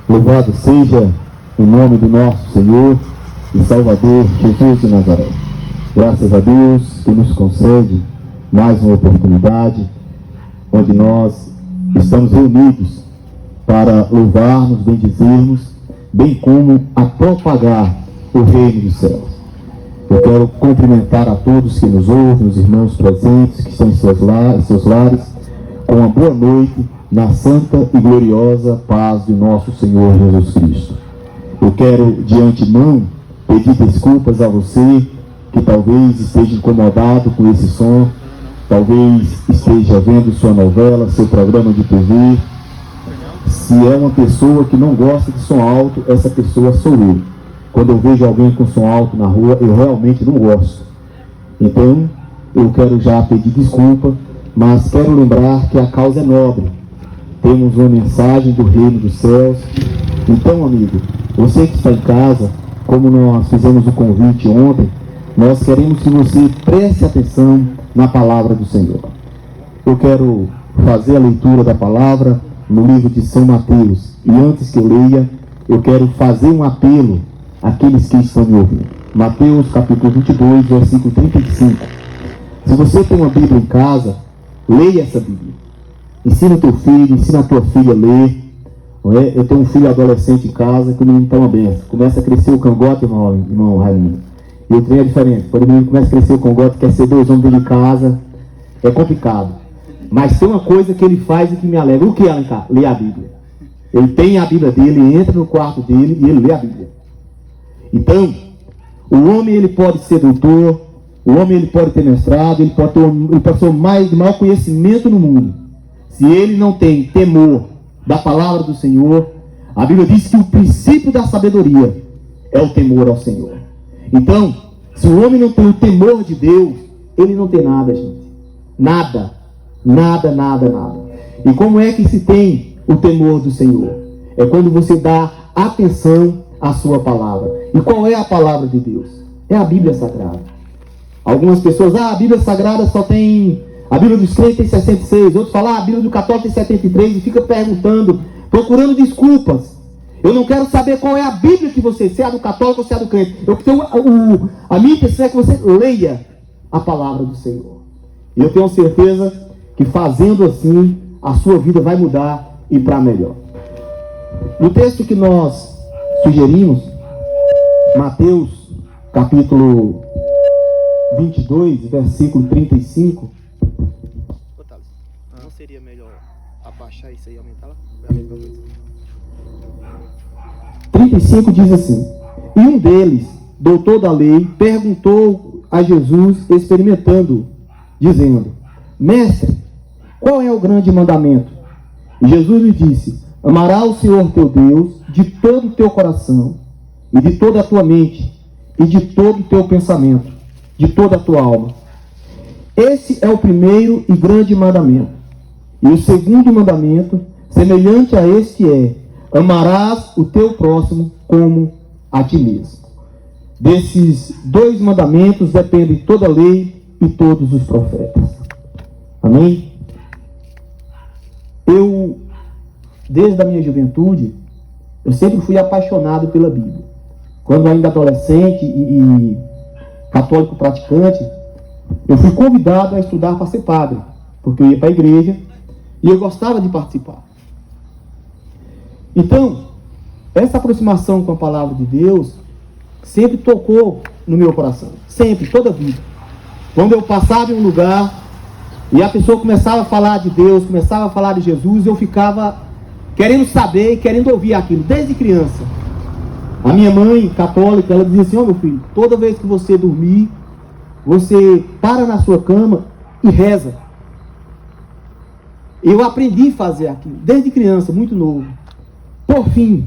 Louvado seja o nome do nosso Senhor e Salvador Jesus de Nazaré. Graças a Deus que nos concede mais uma oportunidade onde nós estamos reunidos para louvarmos, bendizermos, bem como a propagar o reino dos céus. Eu quero cumprimentar a todos que nos ouvem, os irmãos presentes que estão em seus lares, com uma boa noite na santa e gloriosa paz de nosso Senhor Jesus Cristo. Eu quero de antemão pedir desculpas a você que talvez esteja incomodado com esse som, talvez esteja vendo sua novela, seu programa de TV. Se é uma pessoa que não gosta de som alto, essa pessoa sou eu. Quando eu vejo alguém com som alto na rua, eu realmente não gosto. Então, eu quero já pedir desculpa, mas quero lembrar que a causa é nobre. Temos uma mensagem do reino dos céus. Então, amigo, você que está em casa, como nós fizemos o convite ontem, nós queremos que você preste atenção na palavra do Senhor. Eu quero fazer a leitura da palavra no livro de São Mateus. E antes que eu leia, eu quero fazer um apelo àqueles que estão me ouvindo. Mateus capítulo 22, versículo 35. Se você tem uma Bíblia em casa, leia essa Bíblia. Ensina o teu filho, ensina a tua filha a ler. Não é? Eu tenho um filho adolescente em casa que o menino está uma benção. Começa a crescer o cangote, irmão Raimundo. E o trem é diferente. Quando o menino começa a crescer o cangote, quer ser 2 homens dentro de casa, é complicado. Mas tem uma coisa que ele faz e que me alegra. O que, Alencar? Lê a Bíblia. Ele tem a Bíblia dele, entra no quarto dele e ele lê a Bíblia. Então, o homem ele pode ser doutor, o homem ele pode ter mestrado, ele pode ser o maior conhecimento no mundo. Se ele não tem temor da palavra do Senhor, a Bíblia diz que o princípio da sabedoria é o temor ao Senhor. Então, se o homem não tem o temor de Deus, ele não tem nada, gente. Nada. Nada, nada, nada. E como é que se tem o temor do Senhor? É quando você dá atenção à sua palavra. E qual é a palavra de Deus? É a Bíblia Sagrada. Algumas pessoas, a Bíblia Sagrada só tem... A Bíblia dos crentes tem 66. Outros falam, a Bíblia do católico tem 73. E fica perguntando, procurando desculpas. Eu não quero saber qual é a Bíblia que você... Se é a do católico ou se é a do crente. A minha intenção é que você leia a palavra do Senhor. E eu tenho certeza que fazendo assim, a sua vida vai mudar e para melhor. No texto que nós sugerimos, Mateus, capítulo 22, versículo 35. Não seria melhor abaixar isso aí e aumentar lá? 35 diz assim: e um deles, doutor da lei, perguntou a Jesus, experimentando, dizendo: Mestre, qual é o grande mandamento? E Jesus lhe disse: amarás o Senhor teu Deus de todo o teu coração, e de toda a tua mente, e de todo o teu pensamento, de toda a tua alma. Esse é o primeiro e grande mandamento. E o segundo mandamento, semelhante a este, é: amarás o teu próximo como a ti mesmo. Desses 2 mandamentos depende toda a lei e todos os profetas. Amém? Eu, desde a minha juventude, eu sempre fui apaixonado pela Bíblia. Quando ainda adolescente e católico praticante, eu fui convidado a estudar para ser padre, porque eu ia para a igreja e eu gostava de participar. Então, essa aproximação com a palavra de Deus sempre tocou no meu coração. Sempre, toda a vida. Quando eu passava em um lugar e a pessoa começava a falar de Deus, começava a falar de Jesus, eu ficava querendo saber e querendo ouvir aquilo, desde criança. A minha mãe, católica, ela dizia assim: ó, meu filho, toda vez que você dormir, você para na sua cama e reza. Eu aprendi a fazer aquilo, desde criança, muito novo. Por fim,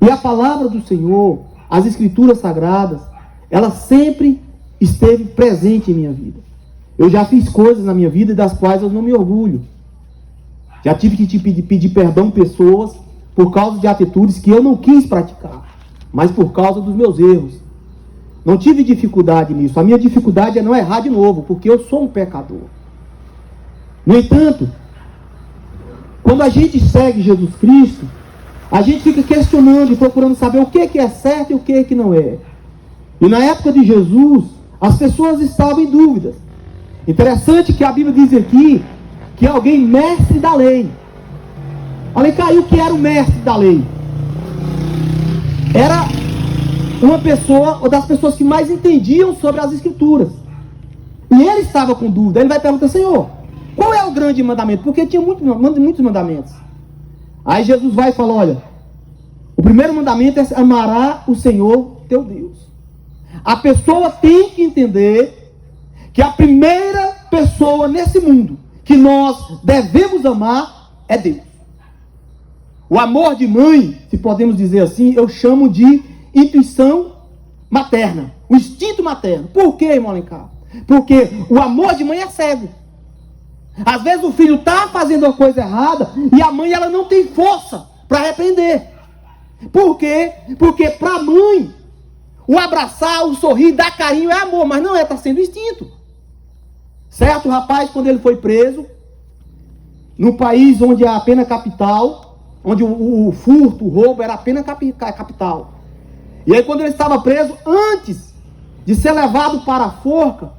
e a palavra do Senhor, as Escrituras Sagradas, ela sempre esteve presente em minha vida. Eu já fiz coisas na minha vida das quais eu não me orgulho. Já tive que pedir perdão a pessoas por causa de atitudes que eu não quis praticar, mas por causa dos meus erros. Não tive dificuldade nisso. A minha dificuldade é não errar de novo, porque eu sou um pecador. No entanto, quando a gente segue Jesus Cristo, a gente fica questionando e procurando saber o que é certo e o que não é. E na época de Jesus, as pessoas estavam em dúvidas. Interessante que a Bíblia diz aqui que alguém mestre da lei. Alencar, o que era o mestre da lei? Era uma pessoa, ou das pessoas que mais entendiam sobre as Escrituras. E ele estava com dúvida. Ele vai perguntar: Senhor, qual é o grande mandamento? Porque tinha muitos mandamentos. Aí Jesus vai e fala: olha, o primeiro mandamento é amará o Senhor teu Deus. A pessoa tem que entender que a primeira pessoa nesse mundo que nós devemos amar é Deus. O amor de mãe, se podemos dizer assim, eu chamo de intuição materna, o instinto materno. Por quê, irmão Alencar? Porque o amor de mãe é cego. Às vezes o filho está fazendo uma coisa errada e a mãe ela não tem força para repreender. Por quê? Porque para a mãe, o abraçar, o sorrir, dar carinho é amor, mas não é, está sendo instinto. Certo, o rapaz, quando ele foi preso, no país onde a pena capital, onde o furto, o roubo era a pena capital. E aí quando ele estava preso, antes de ser levado para a forca,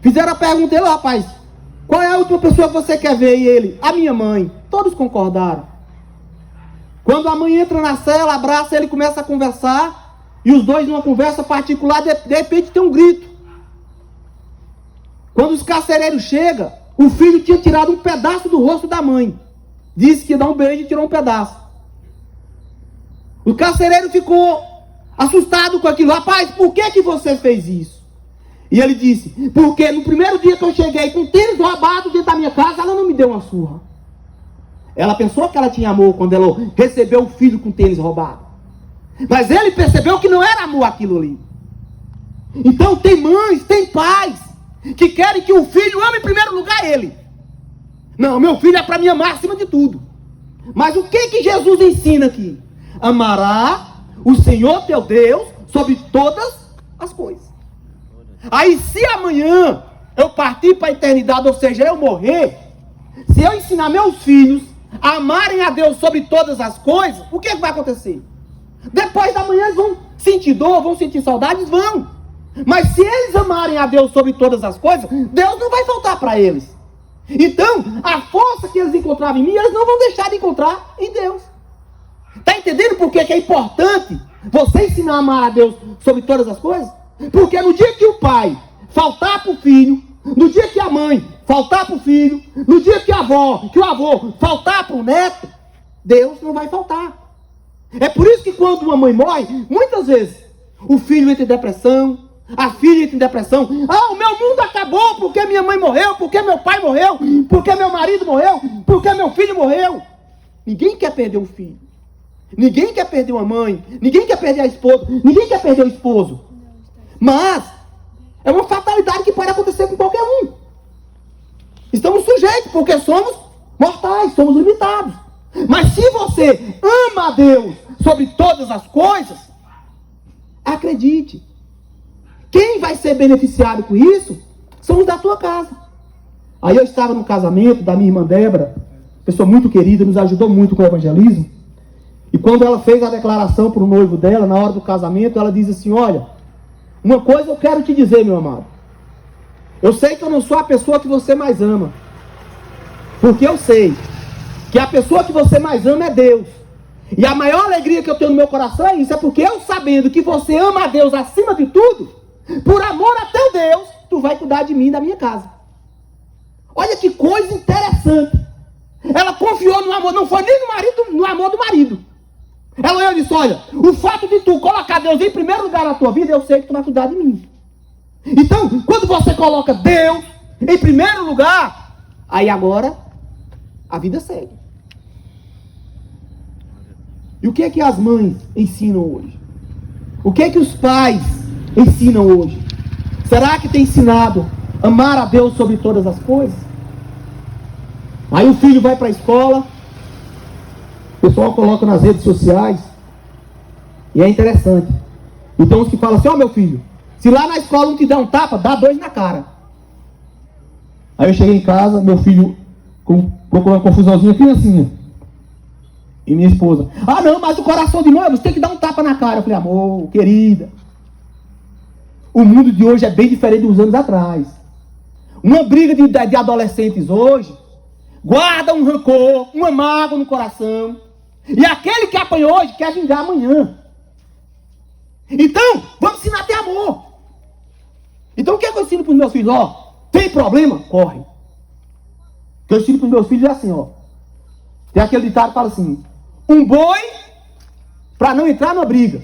fizeram a pergunta a ele: rapaz, qual é a última pessoa que você quer ver? E ele: a minha mãe. Todos concordaram. Quando a mãe entra na cela, abraça ele, começa a conversar, e os dois numa conversa particular, de repente tem um grito. Quando os carcereiros chegam, o filho tinha tirado um pedaço do rosto da mãe. Disse que ia dar um beijo e tirou um pedaço. O carcereiro ficou assustado com aquilo. Rapaz, por que você fez isso? E ele disse: porque no primeiro dia que eu cheguei com tênis roubado dentro da minha casa, ela não me deu uma surra. Ela pensou que ela tinha amor quando ela recebeu o filho com tênis roubado. Mas ele percebeu que não era amor aquilo ali. Então tem mães, tem pais que querem que o filho ame em primeiro lugar ele. Não, meu filho é para me amar acima de tudo. Mas o que Jesus ensina aqui? Amará o Senhor teu Deus sobre todas as coisas. Aí se amanhã eu partir para a eternidade, ou seja, eu morrer, se eu ensinar meus filhos a amarem a Deus sobre todas as coisas, o que vai acontecer? Depois da manhã eles vão sentir dor, vão sentir saudades, vão. Mas se eles amarem a Deus sobre todas as coisas, Deus não vai faltar para eles. Então, a força que eles encontravam em mim, eles não vão deixar de encontrar em Deus. Está entendendo por que é importante você ensinar a amar a Deus sobre todas as coisas? Porque no dia que o pai faltar para o filho, no dia que a mãe faltar para o filho, no dia que o avô faltar para o neto, Deus não vai faltar. É por isso que quando uma mãe morre, muitas vezes, o filho entra em depressão, a filha entra em depressão. Ah, o meu mundo acabou porque minha mãe morreu, porque meu pai morreu, porque meu marido morreu, porque meu filho morreu. Ninguém quer perder um filho. Ninguém quer perder uma mãe. Ninguém quer perder a esposa. Ninguém quer perder o esposo. Mas é uma fatalidade que pode acontecer com qualquer um. Estamos sujeitos porque somos mortais, somos limitados. Mas se você ama a Deus sobre todas as coisas, acredite, quem vai ser beneficiado com isso são os da tua casa. Aí eu estava no casamento da minha irmã Débora, pessoa muito querida, nos ajudou muito com o evangelismo. E quando ela fez a declaração para o noivo dela, na hora do casamento, ela diz assim: olha, uma coisa eu quero te dizer, meu amado. Eu sei que eu não sou a pessoa que você mais ama. Porque eu sei que a pessoa que você mais ama é Deus. E a maior alegria que eu tenho no meu coração é isso. É porque eu, sabendo que você ama a Deus acima de tudo, por amor a teu Deus, tu vai cuidar de mim e da minha casa. Olha que coisa interessante. Ela confiou no amor, não foi nem no marido, no amor do marido. Ela olhou e disse: olha, o fato de tu colocar Deus em primeiro lugar na tua vida, eu sei que tu vai cuidar de mim. Então, quando você coloca Deus em primeiro lugar, aí agora a vida segue. E o que é que as mães ensinam hoje? O que é que os pais ensinam hoje? Será que tem ensinado a amar a Deus sobre todas as coisas? Aí o filho vai para a escola, o pessoal coloca nas redes sociais, e é interessante. Então os que falam assim: ó, meu filho, se lá na escola não te der um tapa, dá 2 na cara. Aí eu cheguei em casa, meu filho com procurou uma confusãozinha, criancinha. E minha esposa, não, mas o coração de mãe, você tem que dar um tapa na cara. Eu falei, amor, querida, o mundo de hoje é bem diferente dos anos atrás. Uma briga de adolescentes hoje guarda um rancor, uma mágoa no coração. E aquele que apanhou hoje quer vingar amanhã. Então, vamos ensinar a ter amor. Então, o que é que eu ensino para os meus filhos? Tem problema? Corre. O que eu ensino para os meus filhos é assim, Tem aquele ditado que fala assim: um boi para não entrar na briga,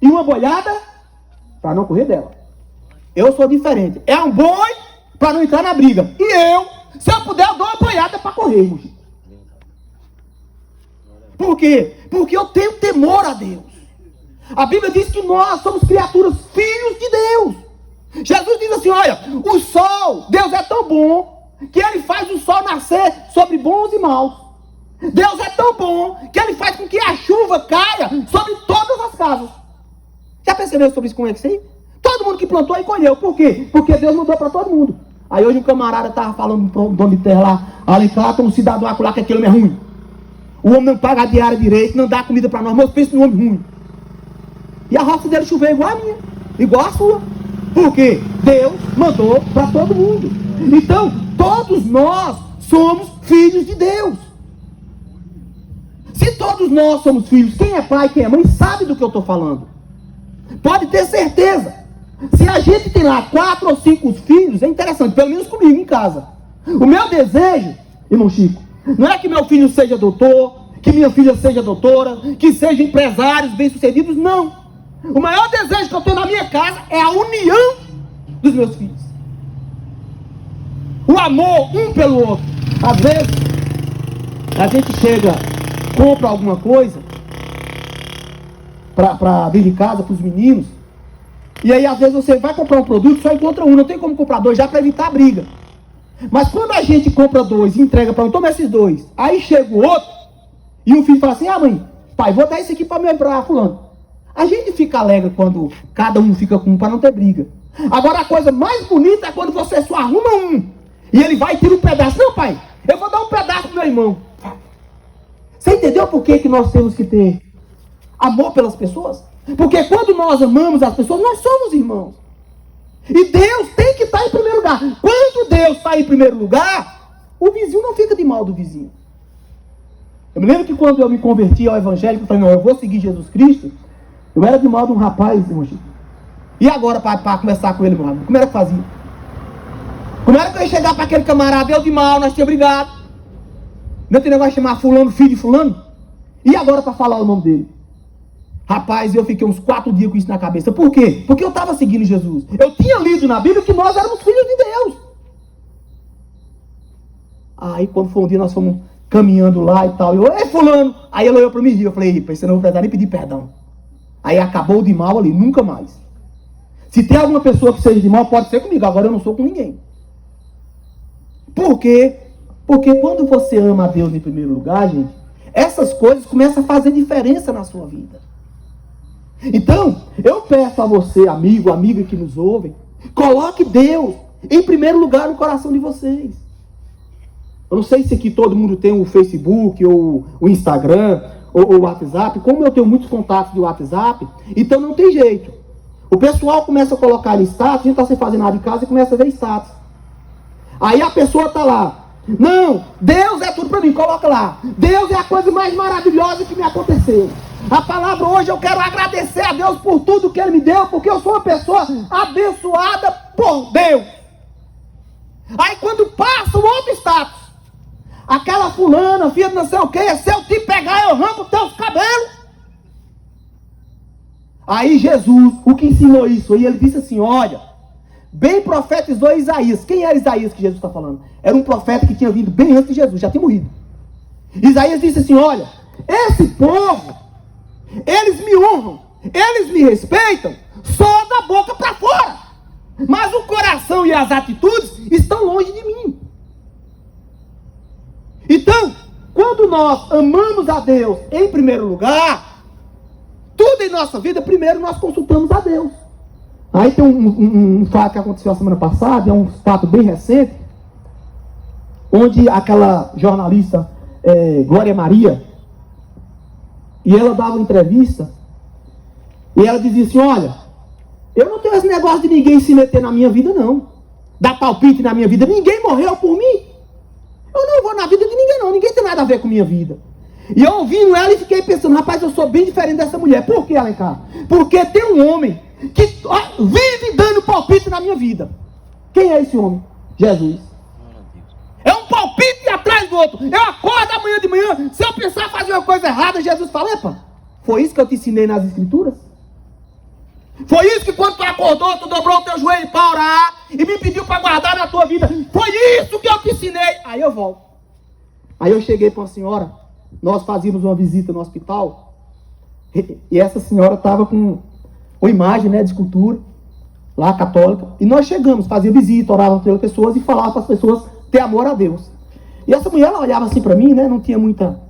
e uma boiada para não correr dela. Eu sou diferente. É um boi para não entrar na briga. E eu, se eu puder, eu dou uma boiada para correr, irmão. Por quê? Porque eu tenho temor a Deus. A Bíblia diz que nós somos criaturas, filhos de Deus. Jesus diz assim, olha, o sol, Deus é tão bom, que Ele faz o sol nascer sobre bons e maus. Deus é tão bom, que Ele faz com que a chuva caia sobre todas as casas. Já percebeu sobre isso, como é que sei? Todo mundo que plantou aí colheu. Por quê? Porque Deus mudou para todo mundo. Aí hoje um camarada estava falando para o dono de terra lá, Alicata, um cidadão lá que aquele homem é ruim. O homem não paga a diária direito, não dá comida para nós, mas eu penso no homem ruim. E a roça dele choveu igual a minha, igual a sua. Por quê? Deus mandou para todo mundo. Então, todos nós somos filhos de Deus. Se todos nós somos filhos, quem é pai, quem é mãe, sabe do que eu estou falando. Pode ter certeza. Se a gente tem lá 4 ou 5 filhos, é interessante, pelo menos comigo em casa. O meu desejo, irmão Chico, não é que meu filho seja doutor, que minha filha seja doutora, que sejam empresários bem-sucedidos, não. O maior desejo que eu tenho na minha casa é a união dos meus filhos. O amor um pelo outro. Às vezes, a gente chega, compra alguma coisa para vir de casa, para os meninos, e aí às vezes você vai comprar um produto, só encontra um, não tem como comprar 2 já para evitar a briga. Mas quando a gente compra 2 e entrega para um, toma esses 2, aí chega o outro, e o filho fala assim, mãe, pai, vou dar esse aqui para fulano. A gente fica alegre quando cada um fica com um para não ter briga. Agora a coisa mais bonita é quando você só arruma um, e ele vai e tira um pedaço. Não, pai, eu vou dar um pedaço pro meu irmão. Você entendeu por que nós temos que ter amor pelas pessoas? Porque quando nós amamos as pessoas, nós somos irmãos. E Deus tem que estar em primeiro lugar. Quando Deus está em primeiro lugar, o vizinho não fica de mal do vizinho. Eu me lembro que quando eu me converti ao evangelho, eu falei, não, eu vou seguir Jesus Cristo. Eu era de mal de um rapaz, irmão Chico. E agora, para conversar com ele, meu irmão, como era que fazia? Como era que eu ia chegar para aquele camarada, eu de mal, nós tínhamos brigado. Não tem negócio de chamar fulano, filho de fulano? E agora para falar o nome dele? Rapaz, eu fiquei uns 4 dias com isso na cabeça. Por quê? Porque eu estava seguindo Jesus. Eu tinha lido na Bíblia que nós éramos filhos de Deus. Aí quando foi um dia nós fomos caminhando lá e tal. Eu, ei fulano. Aí ele olhou para mim e eu falei, você não vou precisar nem pedir perdão. Aí acabou de mal ali, nunca mais. Se tem alguma pessoa que seja de mal, pode ser comigo. Agora eu não sou com ninguém. Por quê? Porque quando você ama a Deus em primeiro lugar, gente, essas coisas começam a fazer diferença na sua vida. Então, eu peço a você, amigo, amiga que nos ouvem, coloque Deus em primeiro lugar no coração de vocês. Eu não sei se aqui todo mundo tem o Facebook, ou o Instagram, ou o WhatsApp. Como eu tenho muitos contatos de WhatsApp, então não tem jeito. O pessoal começa a colocar em status, a gente está sem fazer nada em casa e começa a ver status. Aí a pessoa está lá. Não, Deus é tudo para mim, coloca lá. Deus é a coisa mais maravilhosa que me aconteceu. A palavra hoje eu quero agradecer a Deus por tudo que Ele me deu, porque eu sou uma pessoa abençoada por Deus. Aí quando passa o outro status, aquela fulana, filha de não sei o que, se eu te pegar eu arranco os teus cabelos. Aí Jesus, o que ensinou isso? Aí ele disse assim, olha, bem profetizou Isaías. Quem era Isaías que Jesus está falando? Era um profeta que tinha vindo bem antes de Jesus, já tinha morrido. Isaías disse assim, olha, esse povo, eles me honram, eles me respeitam, só da boca para fora. Mas o coração e as atitudes estão longe de mim. Então, quando nós amamos a Deus em primeiro lugar, tudo em nossa vida, primeiro nós consultamos a Deus. Aí tem um fato que aconteceu a semana passada, é um fato bem recente. onde aquela jornalista Glória Maria, e ela dava uma entrevista, e ela dizia assim, olha, eu não tenho esse negócio de ninguém se meter na minha vida não, dar palpite na minha vida, ninguém morreu por mim, eu não vou na vida de ninguém não, ninguém tem nada a ver com minha vida. E eu ouvindo ela e fiquei pensando, rapaz, eu sou bem diferente dessa mulher. Por que, Alencar? Porque tem um homem que vive dando palpite na minha vida. Quem é esse homem? Jesus. É um palpite atrás do outro. Eu acordo amanhã de manhã, se eu pensar fazer uma coisa errada, Jesus fala, epa, foi isso que eu te ensinei nas escrituras? Foi isso que quando tu acordou, tu dobrou o teu joelho para orar e me pediu para guardar na tua vida? Foi isso que eu te ensinei. Aí eu volto. Aí eu cheguei para uma senhora, nós fazíamos uma visita no hospital, e essa senhora estava com uma imagem, né, de escultura, lá católica, e nós chegamos, fazia visita, orávamos pelas pessoas e falava para as pessoas ter amor a Deus. E essa mulher, ela olhava assim para mim, né, não tinha muita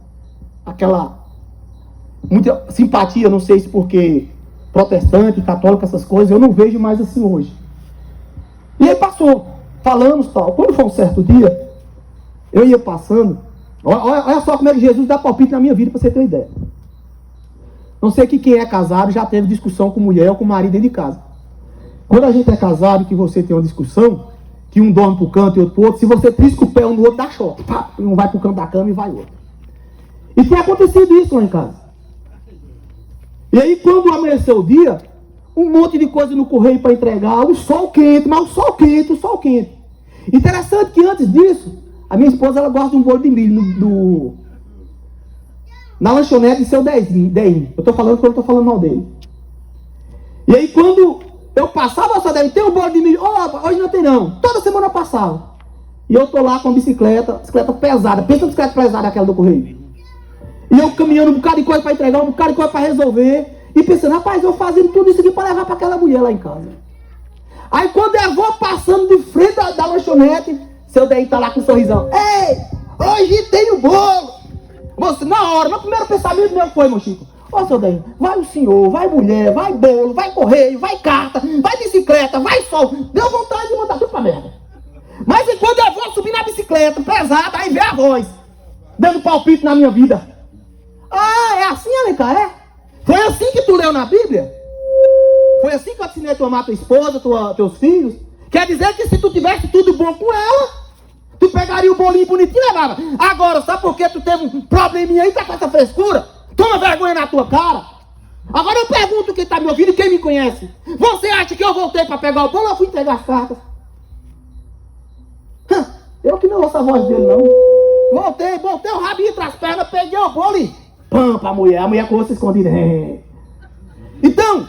simpatia, não sei se porque protestante, católico, essas coisas, eu não vejo mais assim hoje. E aí passou, falamos tal. Quando foi um certo dia, eu ia passando, olha só como é que Jesus dá palpite na minha vida, para você ter uma ideia. Não sei que quem é casado já teve discussão com mulher ou com marido dentro de casa. Quando a gente é casado, que você tem uma discussão, que um dorme para o canto e outro para o outro, se você trisca o pé um no outro, dá choque. Um vai para o canto da cama e vai outro. E tem acontecido isso lá em casa. E aí quando amanheceu o dia, um monte de coisa no correio para entregar, o sol quente, mas o sol quente. Interessante que antes disso, a minha esposa, ela gosta de um bolo de milho na lanchonete de seu Deim. Eu estou falando porque eu não estou falando mal dele. E aí quando eu passava, só Deim, tem um bolo de milho? Hoje não tem não. Toda semana eu passava. E eu estou lá com a bicicleta pesada. Pensa na bicicleta pesada aquela do correio. E eu caminhando um bocado de coisa para entregar, um bocado de coisa para resolver. E pensando, rapaz, eu fazendo tudo isso aqui para levar para aquela mulher lá em casa. Aí quando eu vou passando de frente da lanchonete, seu Deim tá lá com um sorrisão. Ei, hoje tem o bolo. Você, na hora, meu primeiro pensamento meu foi, meu Chico, seu Deim, vai o senhor, vai mulher, vai bolo, vai correio, vai carta, vai bicicleta, vai sol. Deu vontade de mandar tudo pra merda. Mas enquanto eu vou subir na bicicleta, pesada, aí vem a voz, dando palpite na minha vida. É assim, Alencar, é? Foi assim que tu leu na Bíblia? Foi assim que eu ensinei tu amar tua esposa, teus filhos? Quer dizer que se tu tivesse tudo bom com ela, tu pegaria o bolinho bonitinho e levava. Agora, sabe por que tu teve um probleminha aí, tá com essa frescura? Toma vergonha na tua cara. Agora eu pergunto quem tá me ouvindo e quem me conhece. Você acha que eu voltei para pegar o bolo ou fui entregar as cartas? Eu que não ouço a voz dele, não. Voltei o rabinho entre as pernas, peguei o bolo e pam pra mulher. A mulher com você escondida. Então,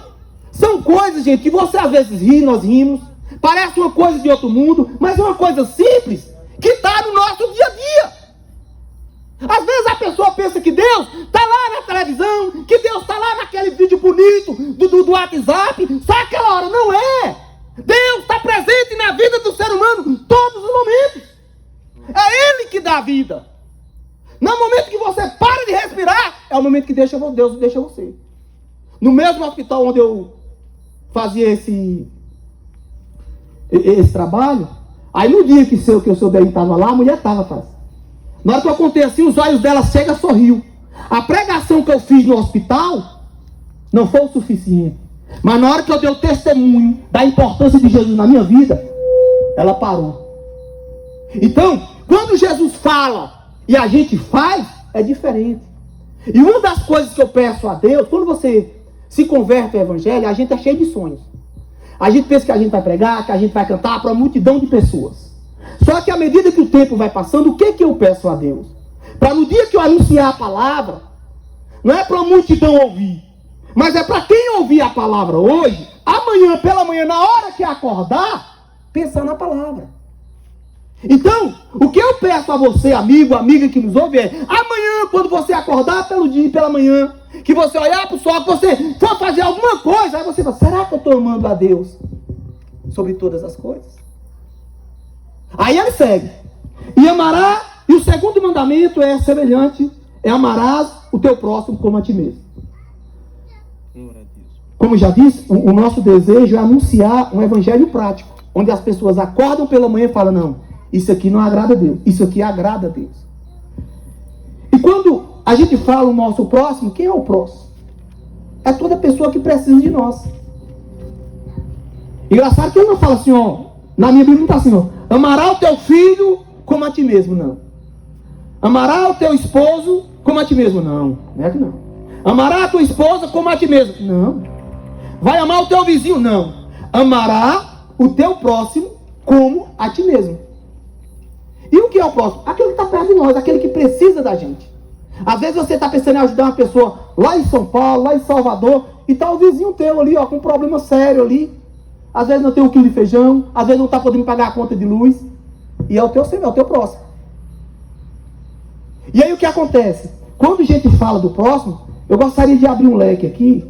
são coisas, gente, que você às vezes ri, nós rimos. Parece uma coisa de outro mundo, mas é uma coisa simples que está no nosso dia a dia. Às vezes a pessoa pensa que Deus está lá na televisão, que Deus está lá naquele vídeo bonito do WhatsApp, só aquela hora. Não é. Deus está presente na vida do ser humano todos os momentos. É Ele que dá a vida. No momento que você para de respirar, é o momento que Deus deixa você. No mesmo hospital onde eu fazia esse trabalho, aí no dia que o seu Deim estava lá, a mulher estava atrás. Na hora que eu contei assim, os olhos dela cega sorriu. A pregação que eu fiz no hospital não foi o suficiente. Mas na hora que eu dei o testemunho da importância de Jesus na minha vida, ela parou. Então, quando Jesus fala e a gente faz, é diferente. E uma das coisas que eu peço a Deus, quando você se converte ao Evangelho, a gente é cheio de sonhos. A gente pensa que a gente vai pregar, que a gente vai cantar para uma multidão de pessoas. Só que à medida que o tempo vai passando, o que eu peço a Deus? Para no dia que eu anunciar a palavra, não é para uma multidão ouvir, mas é para quem ouvir a palavra hoje, amanhã, pela manhã, na hora que acordar, pensar na palavra. Então, o que eu peço a você, amigo, amiga que nos ouve, é amanhã, quando você acordar pelo dia e pela manhã, que você olhar para o sol, que você for fazer alguma coisa, aí você fala, será que eu estou amando a Deus sobre todas as coisas? Aí ele segue. E o segundo mandamento é semelhante, é amarás o teu próximo como a ti mesmo. Como já disse, o nosso desejo é anunciar um evangelho prático, onde as pessoas acordam pela manhã e falam, não, isso aqui não agrada a Deus. Isso aqui agrada a Deus. E quando a gente fala o nosso próximo, quem é o próximo? É toda pessoa que precisa de nós. Engraçado que eu não falo assim, ó. Na minha Bíblia não está assim, ó. Amará o teu filho como a ti mesmo, não. Amará o teu esposo como a ti mesmo, não. Não é que não. Amará a tua esposa como a ti mesmo, não. Vai amar o teu vizinho, não. Amará o teu próximo como a ti mesmo. E o que é o próximo? Aquele que está perto de nós, aquele que precisa da gente. Às vezes você está pensando em ajudar uma pessoa lá em São Paulo, lá em Salvador, e está o vizinho teu ali, ó, com um problema sério ali. Às vezes não tem um quilo de feijão, às vezes não está podendo pagar a conta de luz. E é o teu próximo. E aí o que acontece? Quando a gente fala do próximo, eu gostaria de abrir um leque aqui.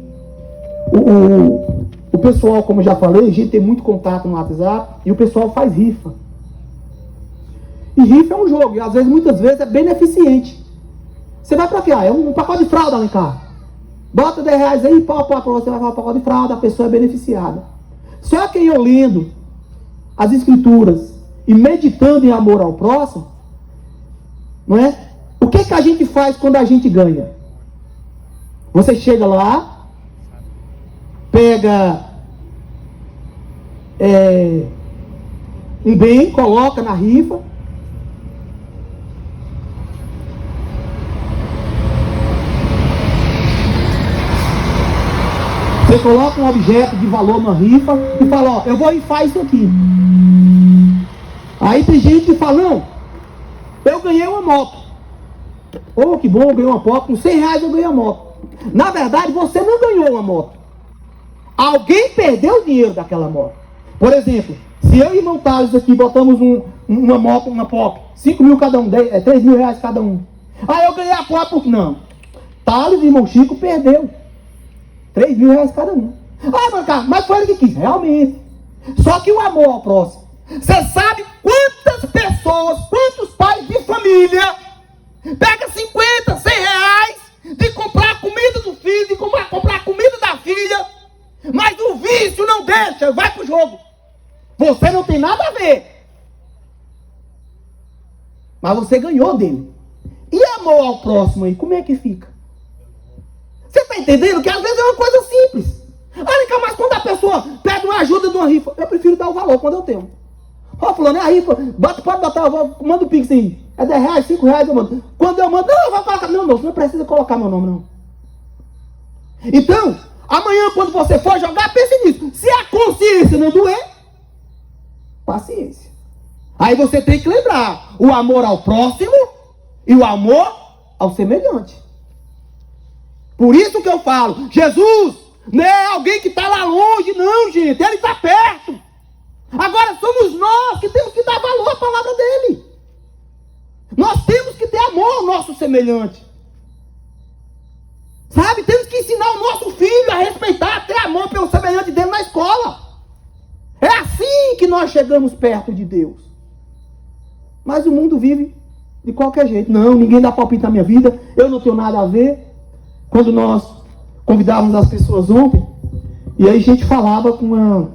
O pessoal, como eu já falei, a gente tem muito contato no WhatsApp, e o pessoal faz rifa. E rifa é um jogo, e às vezes, muitas vezes, é beneficente. Você vai pra quê? É um pacote de fralda lá em casa. Bota R$10 aí, pá, você vai falar pacote de fralda, a pessoa é beneficiada. Só que eu lendo as escrituras e meditando em amor ao próximo, não é? O que a gente faz quando a gente ganha? Você chega lá, pega um bem, coloca na rifa. Você coloca um objeto de valor na rifa e fala, ó, eu vou rifar isso aqui. Aí tem gente que fala, não, eu ganhei uma moto. Oh, que bom, eu ganhei uma moto. Com R$100 eu ganhei uma moto. Na verdade, você não ganhou uma moto. Alguém perdeu o dinheiro daquela moto. Por exemplo, se eu e o irmão Thales aqui botamos uma moto, uma Pop, 5 mil cada um, 3 mil reais cada um. Aí eu ganhei a Pop, porque não. Thales e irmão Chico perdeu. 3 mil reais cada um. Ah, meu cara, mas foi ele que quis. Realmente. Só que o amor ao próximo. Você sabe quantas pessoas, quantos pais de família pega 50, 100 reais de comprar a comida do filho, de comprar a comida da filha, mas o vício não deixa, vai pro jogo. Você não tem nada a ver. Mas você ganhou dele. E amor ao próximo aí, como é que fica? Você está entendendo que às vezes é uma coisa simples. Olha, mas quando a pessoa pega uma ajuda de uma rifa, eu prefiro dar o valor quando eu tenho. Ó, fulano, é a rifa, pode botar, manda o Pix aí. É R$10, R$5 eu mando. Quando eu mando, não, eu vou colocar. Não, você não precisa colocar meu nome, não. Então, amanhã quando você for jogar, pense nisso. Se a consciência não doer, paciência. Aí você tem que lembrar o amor ao próximo e o amor ao semelhante. Por isso que eu falo, Jesus não é alguém que está lá longe, não, gente. Ele está perto. Agora somos nós que temos que dar valor à palavra dele. Nós temos que ter amor ao nosso semelhante. Sabe? Temos que ensinar o nosso filho a respeitar, a ter amor pelo semelhante dele na escola. É assim que nós chegamos perto de Deus. Mas o mundo vive de qualquer jeito. Não, ninguém dá palpite na minha vida. Eu não tenho nada a ver. Quando nós convidávamos as pessoas ontem, e aí a gente falava com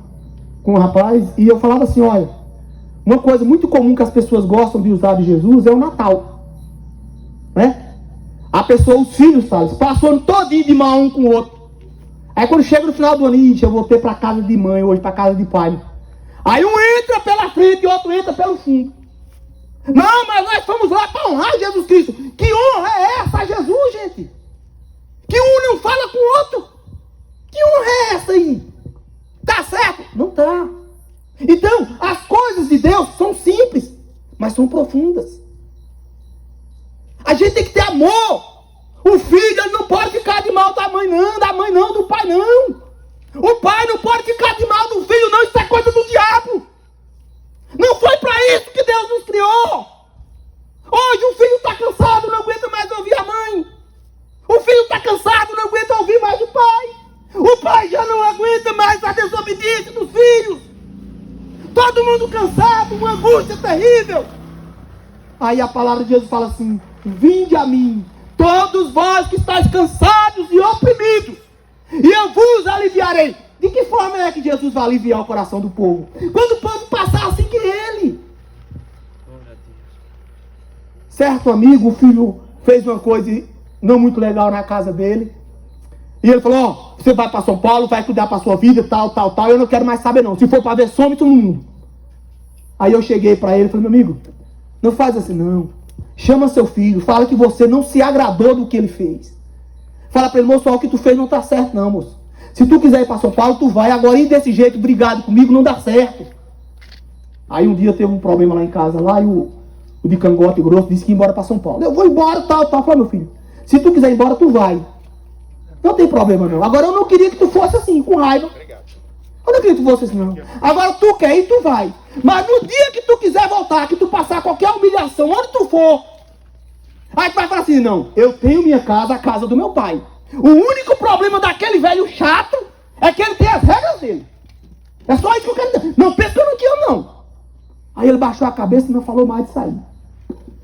um rapaz, e eu falava assim, olha, uma coisa muito comum que as pessoas gostam de usar de Jesus é o Natal. Né? A pessoa, os filhos, sabe, passam o ano todinho de mal um com o outro. Aí quando chega no final do ano, eu vou ter para casa de mãe, hoje para casa de pai. Aí um entra pela frente e o outro entra pelo fundo. Não, mas nós fomos lá para honrar Jesus Cristo. Que honra é essa a Jesus, gente? Que um não fala com o outro. Que honra é essa aí? Tá certo? Não tá. Então, as coisas de Deus são simples, mas são profundas. A gente tem que ter amor. O filho ele não pode ficar de mal da mãe não, do pai não. O pai não pode ficar de mal do filho não, isso é coisa do diabo. Não foi para isso que Deus nos criou. Hoje o filho está cansado, não aguenta mais ouvir a mãe. O filho está cansado, não aguenta ouvir mais o pai. O pai já não aguenta mais a desobediência dos filhos. Todo mundo cansado, uma angústia terrível. Aí a palavra de Jesus fala assim, vinde a mim, todos vós que estáis cansados e oprimidos, e eu vos aliviarei. De que forma é que Jesus vai aliviar o coração do povo? Quando o povo passar assim que ele. certo amigo, o filho fez uma coisa não muito legal na casa dele. E ele falou, ó, você vai para São Paulo, vai cuidar para sua vida, tal, eu não quero mais saber não. Se for para ver, some todo mundo. Aí eu cheguei para ele e falei, meu amigo, não faz assim não. Chama seu filho, fala que você não se agradou do que ele fez. Fala para ele, moço, ó, o que tu fez não tá certo não, moço. Se tu quiser ir para São Paulo, tu vai. Agora ir desse jeito, brigado comigo, não dá certo. Aí um dia teve um problema lá em casa, lá, e o de cangote grosso disse que ia embora para São Paulo. Eu vou embora, tal. Falei, meu filho, se tu quiser ir embora, tu vai. Não tem problema não. Agora eu não queria que tu fosse assim, com raiva. Eu não queria que tu fosse assim não. Agora tu quer ir, tu vai. Mas no dia que tu quiser voltar, que tu passar qualquer humilhação, onde tu for, aí tu vai falar assim, não, eu tenho minha casa, a casa do meu pai. O único problema daquele velho chato é que ele tem as regras dele. É só isso que eu quero dizer. Não pensa que eu não te amo, não. Aí ele baixou a cabeça e não falou mais de sair.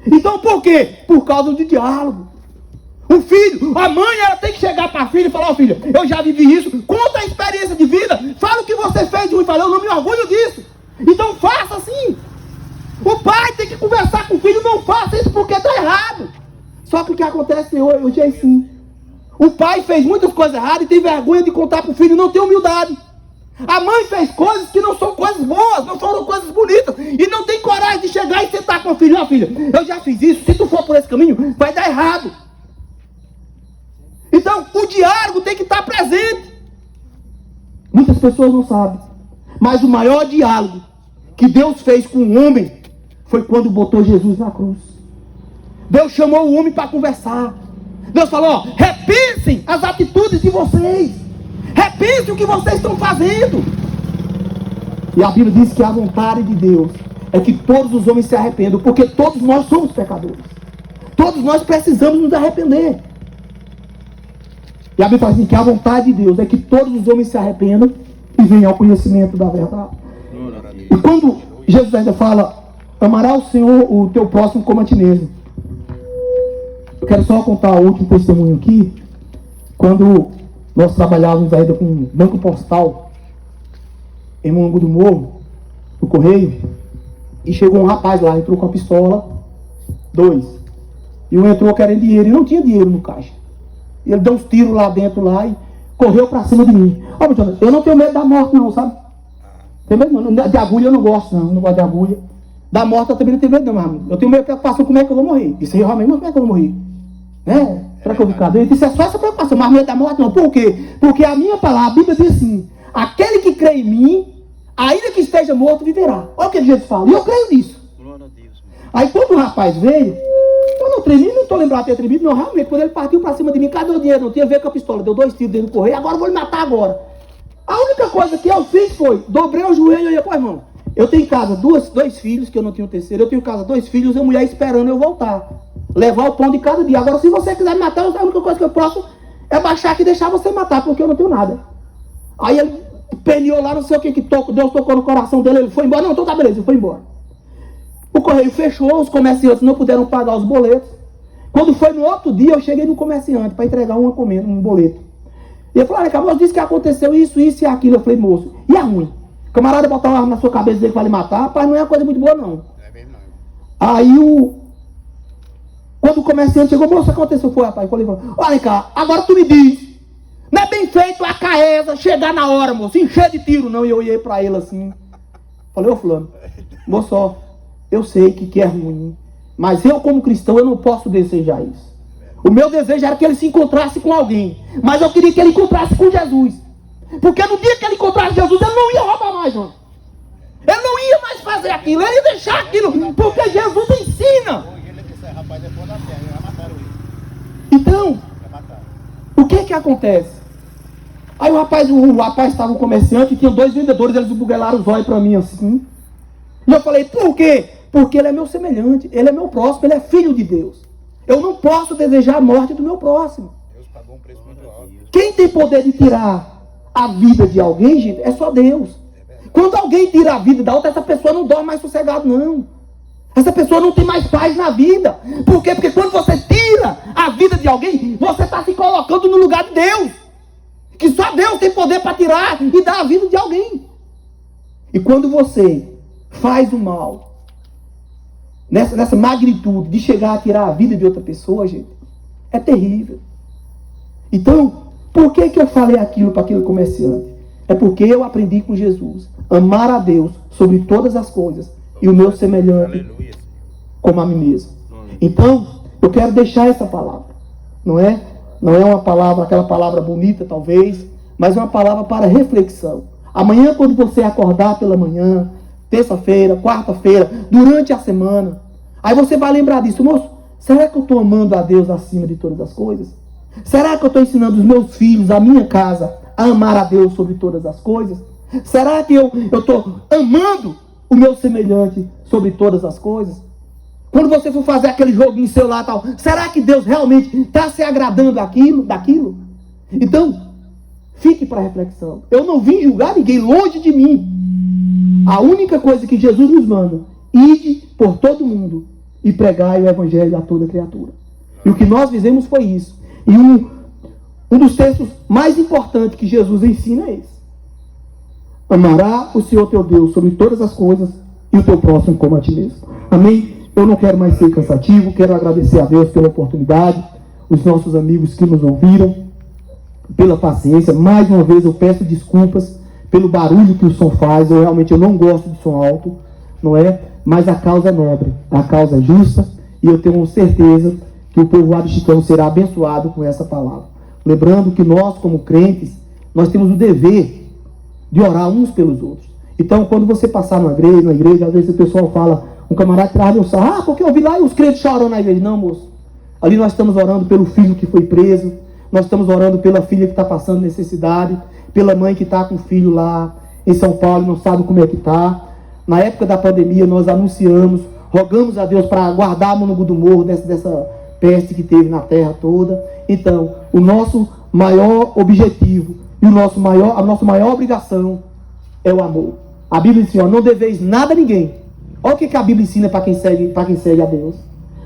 Então por quê? Por causa do diálogo. O filho, a mãe, ela tem que chegar para a filha e falar, ó filha, eu já vivi isso, conta a experiência de vida, fala o que você fez de ruim, fala, eu não me orgulho disso. Então faça assim. O pai tem que conversar com o filho, não faça isso porque está errado. Só que o que acontece hoje é assim. O pai fez muitas coisas erradas e tem vergonha de contar para o filho, não tem humildade. A mãe fez coisas que não são coisas boas, não foram coisas bonitas, e não tem coragem de chegar e sentar com o filho, ó filha, eu já fiz isso, se tu for por esse caminho, vai dar errado. Então, o diálogo tem que estar presente. Muitas pessoas não sabem, mas o maior diálogo que Deus fez com o homem foi quando botou Jesus na cruz. Deus chamou o homem para conversar. Deus falou, ó, repensem as atitudes de vocês. Repensem o que vocês estão fazendo. E a Bíblia diz que a vontade de Deus é que todos os homens se arrependam, porque todos nós somos pecadores. Todos nós precisamos nos arrepender. E a Bíblia fala assim, que a vontade de Deus é que todos os homens se arrependam e venham ao conhecimento da verdade. E quando Jesus ainda fala, amará o Senhor o teu próximo como a ti mesmo. Eu quero só contar o último testemunho aqui. Quando nós trabalhávamos ainda com banco postal em Mongo do Morro, no Correio, e chegou um rapaz lá, entrou com a pistola, 2. E um entrou querendo dinheiro, e não tinha dinheiro no caixa. E ele deu uns tiros lá dentro lá e correu pra cima de mim. Ó, eu não tenho medo da morte não, sabe? Tem medo não. De agulha eu não gosto não gosto de agulha. Da morte eu também não tenho medo não, mas eu tenho medo de preocupação como é que eu vou morrer. Isso aí realmente, como é que eu vou morrer? Né? Será que eu vou ficar doente? Isso é só essa preocupação, mas medo da morte não. Por quê? Porque a minha palavra, a Bíblia diz assim, aquele que crê em mim, ainda que esteja morto, viverá. Olha o que Jesus fala, e eu creio nisso. Aí quando o rapaz veio, eu não tremi, não estou lembrado de ter tremido, não, realmente, quando ele partiu para cima de mim, cadê o dinheiro? Não tinha a ver com a pistola, deu 2 tiros dentro do correio, agora eu vou lhe matar agora. A única coisa que eu fiz foi, dobrei o joelho e eu ia, pô irmão, eu tenho em casa 2 filhos, que eu não tinha o terceiro, eu tenho em casa 2 filhos e a mulher esperando eu voltar. Levar o pão de cada dia. Agora, se você quiser me matar, a única coisa que eu posso é baixar aqui e deixar você matar, porque eu não tenho nada. Aí ele pneou lá, não sei o que tocou, Deus tocou no coração dele, ele foi embora. Não, então tá beleza, ele foi embora. O correio fechou, os comerciantes não puderam pagar os boletos. Quando foi no outro dia, eu cheguei no comerciante para entregar uma comenda, um boleto. E ele falou, olha, moço, disse que aconteceu isso e aquilo. Eu falei, moço, e é ruim? O camarada botar uma arma na sua cabeça e dizer que vai lhe matar, rapaz, não é uma coisa muito boa, não. É mesmo, não. Aí quando o comerciante chegou, moço, aconteceu, foi, rapaz. Eu falei, olha cá, agora tu me diz, não é bem feito a Caesa chegar na hora, moço, encher de tiro, não. E eu olhei pra ele assim, falei, ô fulano, moço, ó, eu sei que é ruim, mas eu como cristão, eu não posso desejar isso. O meu desejo era que ele se encontrasse com alguém, mas eu queria que ele encontrasse com Jesus. Porque no dia que ele encontrasse Jesus, ele não ia roubar mais, mano. Ele não ia mais fazer aquilo, ele ia deixar aquilo, porque Jesus ensina. Então, o que acontece? Aí o rapaz estava um comerciante, tinha 2 vendedores, eles buguelaram os olhos para mim assim. E eu falei, por quê? Porque ele é meu semelhante, ele é meu próximo, ele é filho de Deus. Eu não posso desejar a morte do meu próximo. Deus pagou um preço muito alto. Quem tem poder de tirar a vida de alguém, gente, é só Deus. Quando alguém tira a vida da outra, essa pessoa não dorme mais sossegado, não. Essa pessoa não tem mais paz na vida. Por quê? Porque quando você tira a vida de alguém, você está se colocando no lugar de Deus. Que só Deus tem poder para tirar e dar a vida de alguém. E quando você faz o mal, nessa magnitude de chegar a tirar a vida de outra pessoa, gente, é terrível. Então, por que eu falei aquilo para aquele comerciante? É porque eu aprendi com Jesus, amar a Deus sobre todas as coisas e o meu semelhante como a mim mesmo. Então, eu quero deixar essa palavra, não é uma palavra, aquela palavra bonita talvez, mas é uma palavra para reflexão. Amanhã, quando você acordar pela manhã, terça-feira, quarta-feira, durante a semana, aí você vai lembrar disso. Moço, será que eu estou amando a Deus acima de todas as coisas? Será que eu estou ensinando os meus filhos, a minha casa, a amar a Deus sobre todas as coisas? Será que eu estou amando o meu semelhante sobre todas as coisas? Quando você for fazer aquele joguinho seu lá, tal, será que Deus realmente está se agradando daquilo? Então, fique para reflexão. Eu não vim julgar ninguém, longe de mim. A única coisa que Jesus nos manda, ide por todo mundo e pregai o evangelho a toda criatura. E o que nós fizemos foi isso. E um dos textos mais importantes que Jesus ensina é esse. Amará o Senhor teu Deus sobre todas as coisas e o teu próximo como a ti mesmo. Amém? Eu não quero mais ser cansativo, quero agradecer a Deus pela oportunidade, os nossos amigos que nos ouviram, pela paciência. Mais uma vez eu peço desculpas pelo barulho que o som faz. Eu realmente não gosto de som alto, não é? Mas a causa é nobre, a causa é justa, e eu tenho certeza que o povoado Chicão será abençoado com essa palavra. Lembrando que nós, como crentes, nós temos o dever de orar uns pelos outros. Então, quando você passar na igreja, às vezes o pessoal fala, um camarada traz o sarro, porque eu vi lá e os crentes chorando na igreja. Não, moço. Ali nós estamos orando pelo filho que foi preso, nós estamos orando pela filha que está passando necessidade, pela mãe que está com o filho lá em São Paulo e não sabe como é que está. Na época da pandemia, nós anunciamos, rogamos a Deus para guardar Monangu do Morro dessa peste que teve na terra toda. Então, o nosso maior objetivo e a nossa maior obrigação é o amor. A Bíblia diz assim, não deveis nada a ninguém. Olha o que a Bíblia ensina para quem segue a Deus.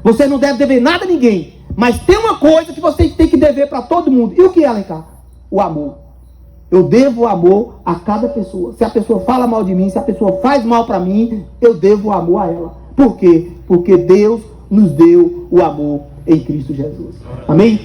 Você não deve dever nada a ninguém, mas tem uma coisa que você tem que dever para todo mundo. E o que é, Alencar? O amor. Eu devo o amor a cada pessoa. Se a pessoa fala mal de mim, se a pessoa faz mal para mim, eu devo o amor a ela. Por quê? Porque Deus nos deu o amor em Cristo Jesus. Amém?